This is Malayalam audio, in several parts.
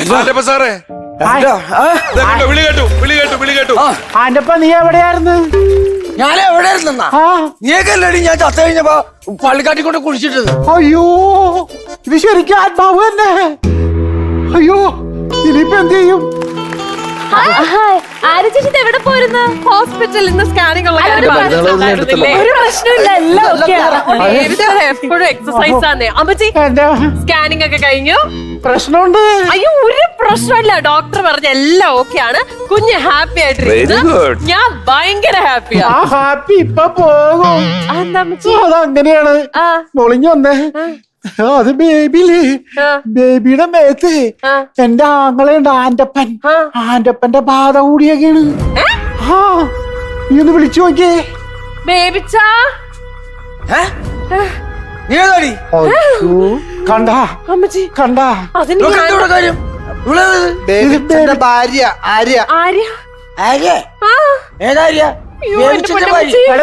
സാറേ വിളി കേട്ടു. ആന്റപ്പ നീ എവിടെയായിരുന്നു? ഞാൻ എവിടെയായിരുന്നാ നീക്കല്ലടി ഞാൻ ചത്ത കഴിഞ്ഞപ്പോ പള്ളിക്കാട്ടി കൊണ്ട് കുടിച്ചിട്ടത്. അയ്യോ ഇത് ശരിക്കും ആത്മാവ് തന്നെ. അയ്യോ ഇനിയിപ്പോ എന്ത് ചെയ്യും? ആര്യചേച്ചി എവിടെ പോയിരുന്നു? ഹോസ്പിറ്റലിൽ നിന്ന് സ്കാനിംഗ് ഉള്ള ഒരു പ്രശ്നമില്ല, എല്ലാം എപ്പോഴും എക്സസൈസ് ആണ്. അമ്മച്ചി സ്കാനിംഗ് ഒക്കെ കഴിഞ്ഞു? പ്രശ്നമുണ്ട്? അയ്യോ ഒരു പ്രശ്നമില്ല, ഡോക്ടർ പറഞ്ഞ എല്ലാം ഓക്കെയാണ്. കുഞ്ഞ് ഹാപ്പി ആയിട്ടിരിക്കുന്നു. ഞാൻ ഭയങ്കര ഹാപ്പിയാ. ഹാപ്പി ഇപ്പൊ പോകും. അതങ്ങനെയാണ്. പൊളിഞ്ഞു വന്നേ. അത് ബേബിയില് ബേബിയുടെ മേത്ത് എന്റെ ആങ്ങളുണ്ട് ആന്റപ്പൻ. ആന്റപ്പന്റെ ബാധ കൂടിയൊക്കെയാണ്. നീ ഒന്ന് വിളിച്ചു നോക്കിയേ. ബേബിച്ചാ കണ്ടാ അമ്മച്ചി കണ്ടാ? കാര്യം ഭാര്യ ആര്യ.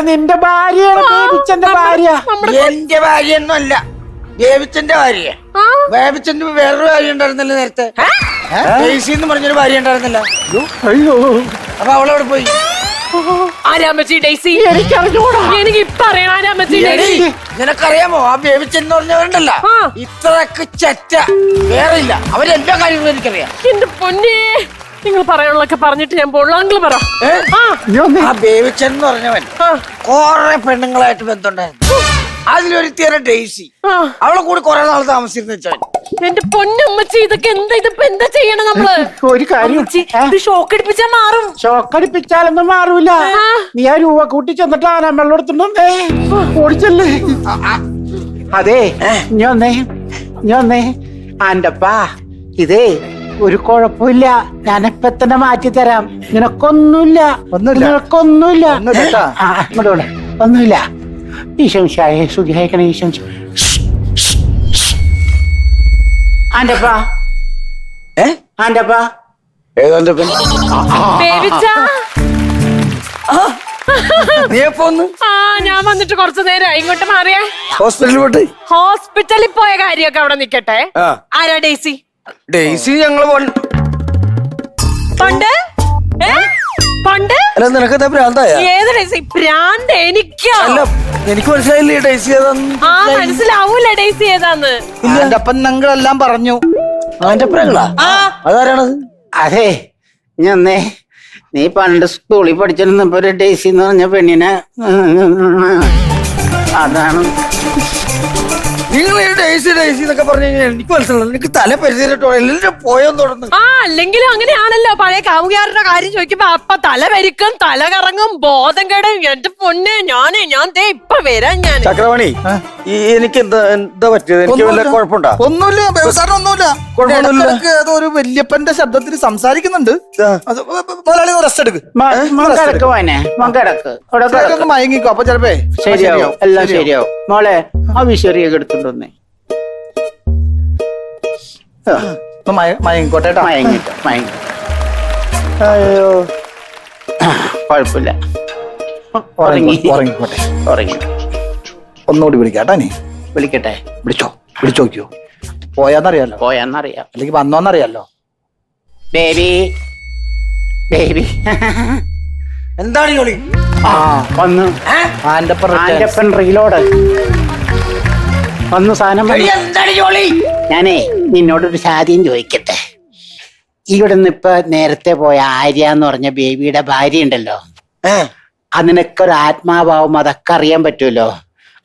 നിന്റെ ഭാര്യയാണ് ബേബിച്ചന്റെ ഭാര്യ. എന്റെ ഭാര്യയൊന്നുമല്ല, ബേബിച്ചന്റെ ഭാര്യ. ബേബിച്ചന്റെ വേറൊരു ഭാര്യ ഉണ്ടായിരുന്നല്ലോ നേരത്തെ. എന്ന് പറഞ്ഞൊരു ഭാര്യ ഉണ്ടായിരുന്നില്ല. അയ്യോ അപ്പൊ അവളവിടെ പോയി. ആരാമച്ചി ഡേസി? എനിക്ക് ഇപ്പൊ നിനക്കറിയാമോ ആ ബേബിച്ചെന്ന് പറഞ്ഞവരുണ്ടല്ല, ഇത്രക്ക് ചെറ്റ വേറെ ഇല്ല. അവരെല്ലാ കാര്യങ്ങളും എനിക്കറിയാം. എന്റെ പൊന്നേ, നിങ്ങൾ പറയാനുള്ളൊക്കെ പറഞ്ഞിട്ട് ഞാൻ പോളാങ്കിൾ പറ. ആ ബേബിച്ചെന്ന് പറഞ്ഞവൻ കൊറേ പെണ്ണുങ്ങളായിട്ട് ബന്ധമുണ്ടായിരുന്നു. അതിലൊരു തീരെ ഡേസി, അവളെ കൂടി കൊറേ നാൾ താമസിച്ചിരുന്നു വെച്ചവൻ. എന്റെ പൊന്നമ്മച്ചി ഇതൊക്കെ എന്താ ചെയ്യണം നമ്മള്? ഒരു കാര്യം, ഷോക്ക് അടിപ്പിച്ചാ മാറും. ഷോക്ക് അടിപ്പിച്ചാലൊന്നും മാറൂല. നീ ആ രൂപ കൂട്ടി ചെന്നിട്ട് ആന വെള്ളം എടുത്തിട്ടുണ്ടേ ഓടിച്ചല്ലേ. അതെ ഞാൻ ആന്റപ്പാ, ഇതേ ഒരു കുഴപ്പമില്ല, ഞാനിപ്പ തന്നെ മാറ്റി തരാം. നിനക്കൊന്നുമില്ല, നിനക്കൊന്നുമില്ല. ഒന്നുമില്ല. ഈശംശായ സുഖിയായിക്കണേ. ഈശംശ ആന്റപ്പാ, ആന്റപ്പാ ഞാൻ വന്നിട്ട് കുറച്ചു നേരം ഇങ്ങോട്ട് മാറിയേ. ഹോസ്പിറ്റലിൽ പോയ കാര്യമൊക്കെ അവിടെ നിക്കട്ടെ. ആരാ ഡേസി? ഡേസി ഞങ്ങള് പണ്ട് നിനക്കെന്താ ഭ്രാന്തായ? ഏത് ഡേസി? ഭ്രാന്ത് എനിക്കാ. എനിക്ക് മനസ്സിലായില്ലേ ഡേസി ഏതാന്ന്? മനസ്സിലാവൂല ഡേസി ഏതാന്ന്. എന്റെ അപ്പൻ ഞങ്ങളെല്ലാം പറഞ്ഞു. അതാരാണത്? അതെ ഞാന്നേ, നീ പണ്ട് സ്കൂളിൽ പഠിച്ചിരുന്നപ്പോ ഒരു ഡേസി എന്ന് പറഞ്ഞ പെണ്ണിനെ, അതാണ്. നിങ്ങൾ ഈ ഡേസി എന്നൊക്കെ പറഞ്ഞു കഴിഞ്ഞാൽ എനിക്ക് മനസ്സിലാവും. എനിക്ക് തല പരിചയട്ടോ എല്ലാവരും പോയെന്ന് തുടർന്ന്. അല്ലെങ്കിലും അങ്ങനെയാണല്ലോ. പഴയ കാമുകാരുടെ കാര്യം ചോദിക്കുമ്പോ അപ്പ തല പരിക്കും, തല കറങ്ങും, ബോധം കേടും. എന്റെ പൊന്നെ, ഞാൻ ഇപ്പൊ വരാം. ഞാൻ ചക്രവാണി, എനിക്ക് എന്താ പറ്റിയത്? എനിക്ക് വല്ല കുഴപ്പമുണ്ടോ? ഒന്നുമില്ല, വ്യവസായം ഒന്നുമില്ല. ഏതോ ഒരു വല്യപ്പന്റെ ശബ്ദത്തിൽ സംസാരിക്കുന്നുണ്ട്. മുതലാളി റെസ്റ്റ് എടുക്ക്, മയങ്ങിക്കോ. അപ്പൊ ചിലപ്പോ ശരിയാവും, എല്ലാം ശരിയാവും. മോളെ ആ വിശറിയൊക്കെ എടുത്തിട്ടുണ്ടോന്നേ. മയങ്ങിക്കോട്ടെ. അയ്യോ കുഴപ്പമില്ല, ഉറങ്ങിക്കോട്ടെ. ഉറങ്ങി. ഒന്നുകൂടി വിളിക്കാട്ടാ. നീ വിളിക്കട്ടെ? വിളിച്ചു നോക്കിയോ? പോയാന്നറിയാലോ, അല്ലെങ്കിൽ വന്നോന്നറിയാലോ. ബേബി എന്താണ് ജോളി? വന്നു ആന്റപ്പൻ റീലോട് വന്നു സാധനം. എന്താണ് ജോളി? ഞാനേ നിന്നോടൊരു സാധ്യം ചോദിക്കട്ടെ. ഇവിടുന്ന് ഇപ്പൊ നേരത്തെ പോയ ആര്യ എന്ന് പറഞ്ഞ ബേബിയുടെ ഭാര്യ ഉണ്ടല്ലോ, അതിനൊക്കെ ആത്മാഭാവം, അതൊക്കെ അറിയാൻ പറ്റുമല്ലോ.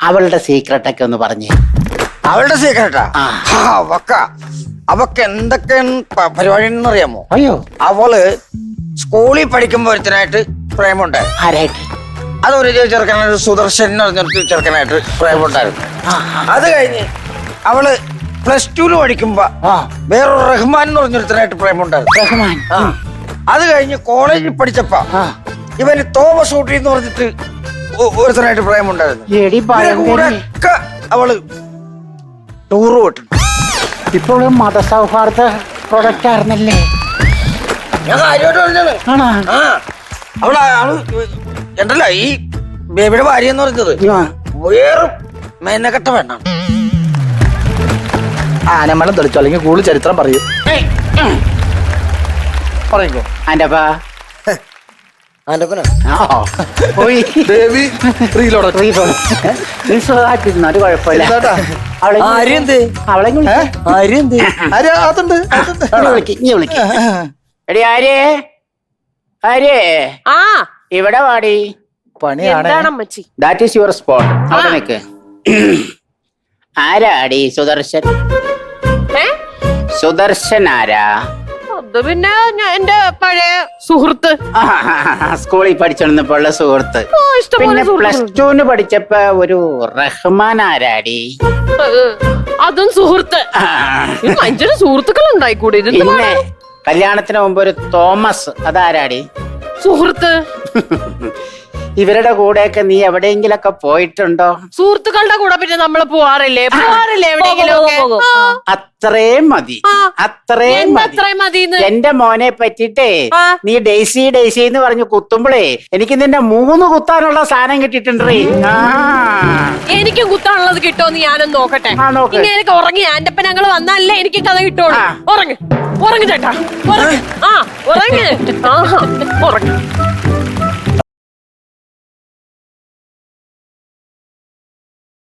അവളുടെ സീക്രട്ടൊക്കെ ഒന്ന് പറഞ്ഞേ. അവളുടെ സീക്രട്ടാ? അവക്ക് എന്തൊക്കെ പരിപാടി അറിയാമോ? അയ്യോ, അവള് സ്കൂളിൽ പഠിക്കുമ്പോ ഒരുത്തനായിട്ട് പ്രേമുണ്ടായിരുന്നു. ആരായിട്ട്? അതൊരു ചെറുക്കനായിട്ട് സുദർശൻ എന്ന് പറഞ്ഞൊരു ചെറുക്കനായിട്ട് പ്രേമുണ്ടായിരുന്നു. അത് കഴിഞ്ഞ് അവള് +2 പഠിക്കുമ്പോ വേറൊരു റഹ്മാൻ എന്ന് പറഞ്ഞൊരുത്തനായിട്ട് പ്രേമുണ്ടായിരുന്നു. അത് കഴിഞ്ഞ് കോളേജിൽ പഠിച്ചപ്പോ ഇവന് തോമസ് ഊട്ടി എന്ന് പറഞ്ഞിട്ട് ഒരുത്തനായിട്ട് പ്രേമുണ്ടായിരുന്നു. അവള് ടൂറ് പോയിട്ടുണ്ട്. ഇപ്പോഴും മതസൗഹാർദ്ദ പ്രൊഡക്റ്റ് ആയിരുന്നല്ലേ? ഞാൻ കാര്യമായിട്ട് പറഞ്ഞത് അവള് ഉണ്ടല്ലോ, ഈ ബേബിയുടെ ഭാര്യ എന്ന് പറഞ്ഞത് വേറും മെനക്കെട്ട പെണ്ണാണ്. ആനമേളം തെളിച്ചോ, അല്ലെങ്കിൽ കൂടുതൽ ചരിത്രം പറയൂ. പറയിക്കോ. ആന്റപ്പാ ആന്റപ്പനാ പോയി ദേവി റീലോടെ നീ സുഖമായിട്ടിരുന്നു, ഒരു കുഴപ്പമില്ല. അവളെ ആര്യന്ത് അവളെ ആര്യന്ത് ആര്യ അതുണ്ട് അതുണ്ട്. നീ വിളിക്ക് എടി ആര്യേ, ആര്യേ ആ ഇവിടെ വാടി. പണിയാണ്. എന്താണ് അമ്മച്ചി? That is your spot. അവിടെ നിൽക്ക്. ആരാടി സുദർശൻ? ഏ സുദർശൻ ആരാ? അത് പിന്നെ എന്റെ പഴയ സുഹൃത്ത്. സ്കൂളിൽ പഠിച്ചോണ്ടിരുന്നപ്പോ ഉള്ള സുഹൃത്ത്. ഇഷ്ടംപോലെ പിന്നെ സുഹൃത്തുക്കളുണ്ട്. പ്ലസ് ടുവിന് പഠിച്ചപ്പോ ഒരു റഹ്മാൻ ആരാടി? അതും സുഹൃത്ത്. ഈ മനുഷ്യന് സുഹൃത്തുക്കൾ ഉണ്ടായിക്കൂടെ? ഇത് പിന്നെ കല്യാണത്തിന് മുമ്പ് ഒരു തോമസ്, അതാരാടി? സുഹൃത്ത്. ഇവരുടെ കൂടെയൊക്കെ നീ എവിടെയെങ്കിലൊക്കെ പോയിട്ടുണ്ടോ? സുഹൃത്തുക്കളുടെ കൂടെ പിന്നെ നമ്മള് പോവാറില്ലേ എവിടെയെങ്കിലും ഒക്കെ? അത്രയും മതി, അത്രയും മതി. അത്രയും മതിന്ന്. എന്റെ മോനെ പറ്റിട്ടേ ആ. നീ ഡെയ്സി ഡെയ്സി എന്ന് പറഞ്ഞു കുത്തുമ്പളേ എനിക്ക് നിന്റെ 3 കുത്താനുള്ള സാധനം കിട്ടിയിട്ടുണ്ടേ. എനിക്കും കുത്താനുള്ളത് കിട്ടുമെന്ന് ഞാനൊന്ന് നോക്കട്ടെ. ആ, നോക്ക്. ഇങ്ങനെ ഉറങ്ങി ആന്റപ്പൻ ഞങ്ങൾ വന്നാലേ എനിക്ക് കഥ കിട്ടുള്ളൂ. ആ. ഉറങ്ങ് ഉറങ്ങ് ചേട്ടാ, ഉറങ്ങ്. ആ ഉറങ്ങ്. ആ ഉറങ്ങ്.